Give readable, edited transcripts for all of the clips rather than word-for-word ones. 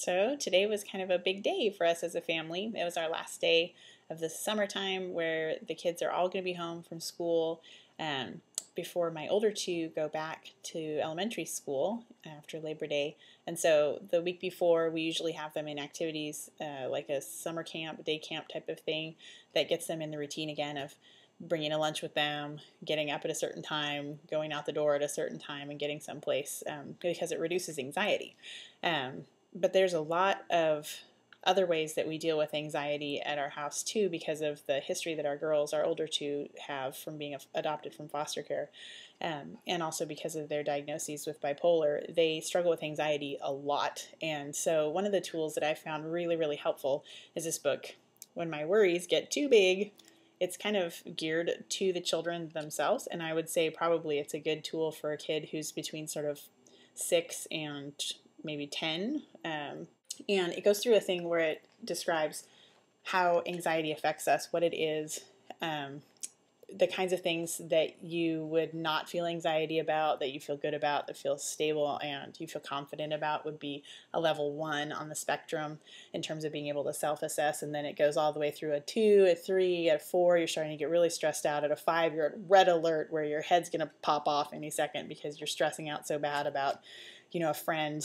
So today was kind of a big day for us as a family. It was our last day of the summertime where the kids are all going to be home from school before my older two go back to elementary school after Labor Day. And so the week before, we usually have them in activities like a summer camp, day camp type of thing that gets them in the routine again of bringing a lunch with them, getting up at a certain time, going out the door at a certain time, and getting someplace because it reduces anxiety. But there's a lot of other ways that we deal with anxiety at our house too because of the history that our girls, our older two, have from being adopted from foster care, and also because of their diagnoses with bipolar. They struggle with anxiety a lot, and so one of the tools that I found really, really helpful is this book, When My Worries Get Too Big. It's kind of geared to the children themselves, and I would say probably it's a good tool for a kid who's between sort of 6 and maybe 10. And it goes through a thing where it describes how anxiety affects us, what it is, the kinds of things that you would not feel anxiety about, that you feel good about, that feel stable and you feel confident about would be a level 1 on the spectrum in terms of being able to self-assess. And then it goes all the way through a 2, a 3, a 4, you're starting to get really stressed out. At a 5, you're at red alert where your head's going to pop off any second because you're stressing out so bad about, a friend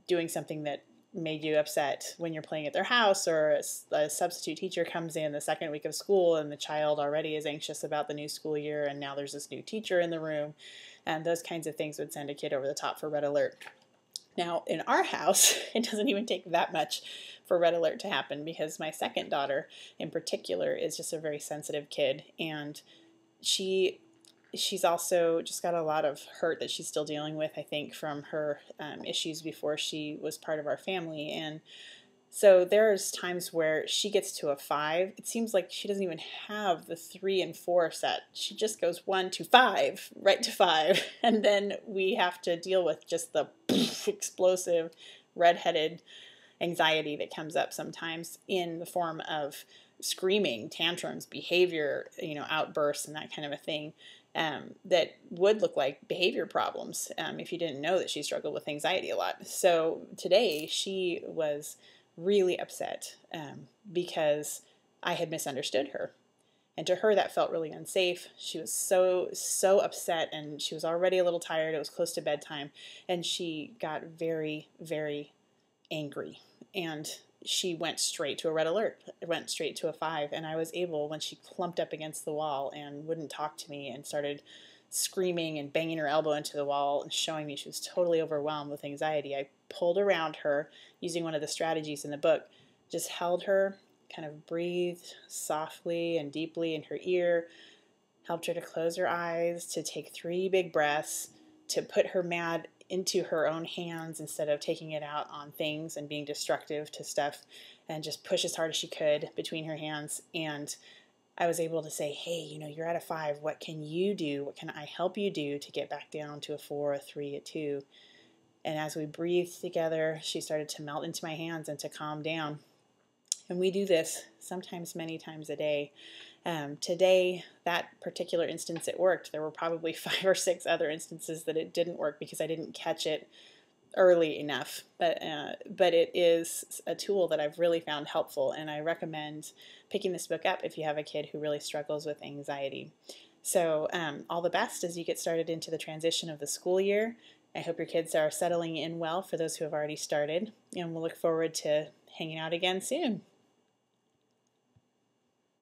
doing something that made you upset when you're playing at their house, or a substitute teacher comes in the second week of school and the child already is anxious about the new school year and now there's this new teacher in the room, and those kinds of things would send a kid over the top for red alert. Now in our house it doesn't even take that much for red alert to happen because my second daughter in particular is just a very sensitive kid, and she's also just got a lot of hurt that she's still dealing with, I think, from her issues before she was part of our family. And so there's times where she gets to a 5. It seems like she doesn't even have the 3 and 4 set. She just goes 1 to 5, right to 5. And then we have to deal with just the explosive, redheaded anxiety that comes up sometimes in the form of screaming, tantrums, behavior, outbursts, and that kind of a thing. That would look like behavior problems if you didn't know that she struggled with anxiety a lot. So today she was really upset because I had misunderstood her. And to her that felt really unsafe. She was so upset, and she was already a little tired. It was close to bedtime, and she got very, very angry. And she went straight to a red alert. It went straight to a 5, and I was able, when she clumped up against the wall and wouldn't talk to me and started screaming and banging her elbow into the wall and showing me she was totally overwhelmed with anxiety, I pulled around her using one of the strategies in the book, just held her, kind of breathed softly and deeply in her ear, helped her to close her eyes, to take 3 big breaths, to put her mad into her own hands instead of taking it out on things and being destructive to stuff, and just push as hard as she could between her hands. And I was able to say, hey, you're at a 5. What can you do? What can I help you do to get back down to a 4, a 3, a 2? And as we breathed together, she started to melt into my hands and to calm down. And we do this sometimes many times a day. Today, that particular instance, it worked. There were probably 5 or 6 other instances that it didn't work because I didn't catch it early enough. But it is a tool that I've really found helpful, and I recommend picking this book up if you have a kid who really struggles with anxiety. So all the best as you get started into the transition of the school year. I hope your kids are settling in well for those who have already started, and we'll look forward to hanging out again soon.